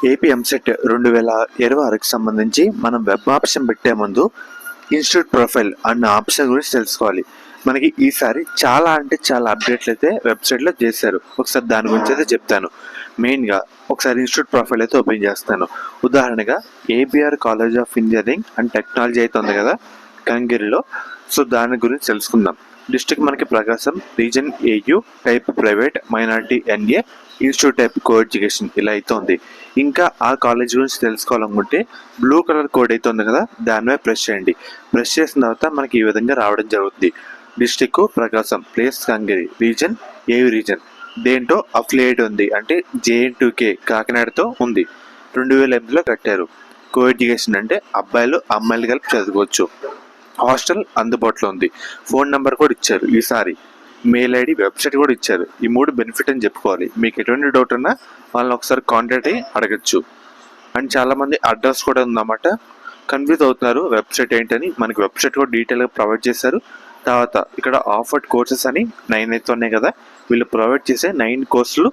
AP EAMCET 2026కి సంబంధించి మనం web option పెట్టే ముందు ఇన్స్టిట్యూట్ ప్రొఫైల్ అన్న ఆప్షన్ గురించి తెలుసుకోవాలి. మనకి ఈసారి చాలా అప్డేట్లు అయితే వెబ్సైట్లో చేశారు. ఒకసారి దాని గురించి అయితే చెప్తాను. మెయిన్గా ఒకసారి ఇన్స్టిట్యూట్ ప్రొఫైల్ అయితే ఓపెన్ చేస్తాను. ఉదాహరణగా ABR college of engineering and technology అయితే ఉంది కదా కంగిరిలో. సో దాని గురించి తెలుసుకుందాం. డిస్ట్రిక్ట్ మనకి Prakasam, region AU, type private, minority NA, institute type co education ఇలా అయితే ఉంది. ఇంకా ఆ కాలేజ్ గురించి తెలుసుకోవాలనుకుంటే బ్లూ కలర్ కోడ్ అయితే ఉంది కదా దాని మీద ప్రెస్ చేయండి. ప్రెస్ చేసిన తర్వాత మనకి ఈ విధంగా రావడం జరుగుతుంది. District Prakasam, place Kangiri, region AU region, దేంట్లో అఫిలియేట్ ఉంది అంటే JN2K కాకినాడతో ఉంది. 2008లో కట్టారు. కో ఎడ్యుకేషన్ అంటే అబ్బాయిలు అమ్మాయిలు కలిపి చదువుకోవచ్చు. హాస్టల్ అందుబాటులో ఉంది. ఫోన్ నెంబర్ కూడా ఇచ్చారు. ఈసారి మెయిల్ ఐడి, వెబ్సైట్ కూడా ఇచ్చారు. ఈ 3 బెనిఫిట్ అని చెప్పుకోవాలి. మీకు ఎటువంటి డౌట్ ఉన్నా వాళ్ళని ఒకసారి కాంటాక్ట్ అయ్యి అడగచ్చు. అండ్ చాలామంది అడ్రస్ కూడా ఉందన్నమాట. కన్ఫ్యూజ్ అవుతున్నారు వెబ్సైట్ ఏంటని. మనకి వెబ్సైట్ కూడా డీటెయిల్గా ప్రొవైడ్ చేశారు. తర్వాత ఇక్కడ ఆఫర్డ్ కోర్సెస్ అని 9 అయితే ఉన్నాయి కదా, వీళ్ళు ప్రొవైడ్ చేసే 9 కోర్సులు,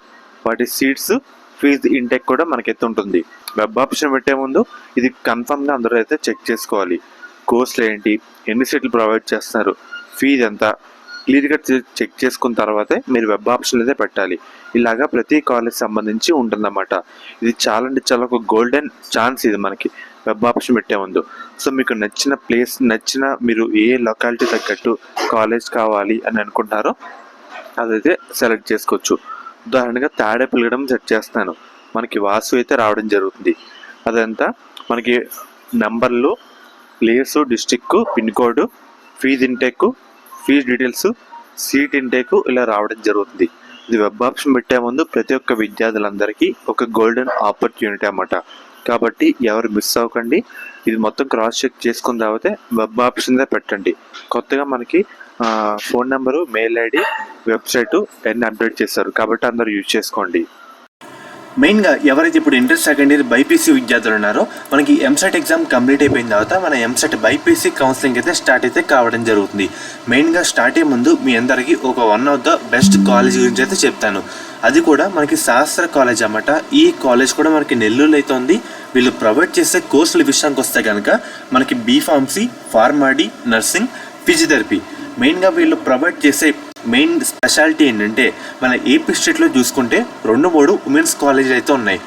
వాటి సీట్స్, ఫీజు ఇంటెక్ కూడా మనకైతే ఉంటుంది. వెబ్ ఆప్షన్ పెట్టే ముందు ఇది కన్ఫర్మ్గా అందరూ అయితే చెక్ చేసుకోవాలి. కోర్సులు ఏంటి, ఎన్ని సీట్లు ప్రొవైడ్ చేస్తున్నారు, ఫీజు ఎంత, క్లియర్గా చెక్ చేసుకున్న తర్వాతే మీరు వెబ్ ఆప్షన్ అయితే పెట్టాలి. ఇలాగా ప్రతి కాలేజ్ సంబంధించి ఉంటుందన్నమాట. ఇది చాలా ఒక గోల్డెన్ ఛాన్స్ ఇది మనకి వెబ్ ఆప్షన్ పెట్టే ముందు. సో మీకు నచ్చిన ప్లేస్, మీరు ఏ లొకాలిటీ తగ్గట్టు కాలేజ్ కావాలి అని అనుకుంటారో అదైతే సెలెక్ట్ చేసుకోవచ్చు. ఉదాహరణగా తాడేపల్లిగూడెం సెట్ చేస్తాను. మనకి వాసు అయితే రావడం జరుగుతుంది. అదంతా మనకి నంబర్లు, place, district, pin code, fees intake, fees details, seat intake ఇలా రావడం జరుగుతుంది. ఇది వెబ్ ఆప్షన్ పెట్టే ముందు ప్రతి ఒక్క విద్యార్థులందరికీ ఒక గోల్డెన్ ఆపర్చునిటీ అన్నమాట. కాబట్టి ఎవరు మిస్ అవ్వకండి. ఇది మొత్తం క్రాస్ చెక్ చేసుకున్న తర్వాత వెబ్ ఆప్షన్ పెట్టండి. కొత్తగా మనకి phone number, mail ID, website అన్నీ అప్డేట్ చేస్తారు. కాబట్టి అందరూ యూజ్ చేసుకోండి. మెయిన్గా ఎవరైతే ఇప్పుడు ఇంటర్ సెకండ్ ఇయర్ బైపీసీ విద్యార్థులు ఉన్నారో మనకి ఎంసెట్ ఎగ్జామ్ కంప్లీట్ అయిపోయిన తర్వాత మన ఎంసెట్ బైపీసీ కౌన్సిలింగ్ అయితే స్టార్ట్ అయితే కావడం జరుగుతుంది. మెయిన్గా స్టార్ట్ అయ్యే ముందు మీ అందరికీ ఒక one of the best college గురించి అయితే చెప్తాను. అది కూడా మనకి శాస్త్ర కాలేజ్ అన్నమాట. ఈ కాలేజ్ కూడా మనకి నెల్లూరులో అయితే ఉంది. వీళ్ళు ప్రొవైడ్ చేసే కోర్సుల విషయానికి వస్తే కనుక మనకి బీఫార్మసీ, ఫార్మాడీ, నర్సింగ్, ఫిజియోథెరపీ. మెయిన్గా వీళ్ళు ప్రొవైడ్ చేసే మెయిన్ స్పెషాలిటీ ఏంటంటే మన ఏపీ స్టేట్లో చూసుకుంటే 2-3 ఉమెన్స్ కాలేజీలు అయితే ఉన్నాయి.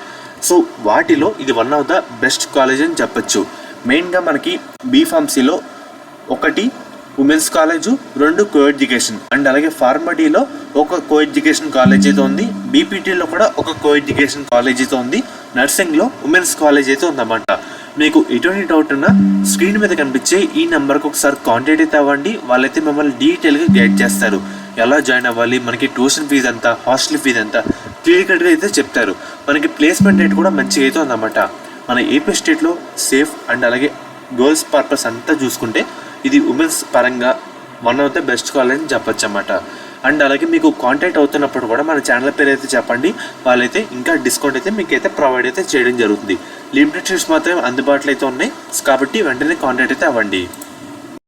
సో వాటిలో ఇది one of the best college అని చెప్పచ్చు. మెయిన్గా మనకి బీఫార్మసీలో 1 women's college, 2 co education, and అలాగే ఫార్మడీలో ఒక కో ఎడ్యుకేషన్ కాలేజ్ అయితే ఉంది. బీపీటీలో కూడా ఒక కో ఎడ్యుకేషన్ కాలేజ్ అయితే ఉంది. నర్సింగ్లో ఉమెన్స్ కాలేజ్ అయితే ఉందన్నమాట. మీకు ఎటువంటి డౌట్ ఉన్నా స్క్రీన్ మీద కనిపించే ఈ నెంబర్కి ఒకసారి కాంటాక్ట్ అయితే అవ్వండి. వాళ్ళైతే మిమ్మల్ని డీటెయిల్గా గైడ్ చేస్తారు. ఎలా జాయిన్ అవ్వాలి, మనకి ట్యూషన్ ఫీజు ఎంత, హాస్టల్ ఫీజు ఎంత క్లియర్ కట్గా అయితే చెప్తారు. మనకి ప్లేస్మెంట్ రేట్ కూడా మంచిగా అయితే ఉందన్నమాట. మన ఏపీ స్టేట్లో సేఫ్ అండ్ అలాగే గర్ల్స్ పర్పస్ అంతా చూసుకుంటే ఇది ఉమెన్స్ పరంగా one of the best college అని చెప్పచ్చు అన్నమాట. అండ్ అలాగే మీకు కాంటాక్ట్ అవుతున్నప్పుడు కూడా మన ఛానల్ పేరు అయితే చెప్పండి. వాళ్ళైతే ఇంకా డిస్కౌంట్ అయితే మీకు అయితే ప్రొవైడ్ అయితే చేయడం జరుగుతుంది. లిమిటెడ్ సీట్స్ మాత్రమే అందుబాటులో అయితే ఉన్నాయి. కాబట్టి వెంటనే కాంటాక్ట్ అయితే అవ్వండి.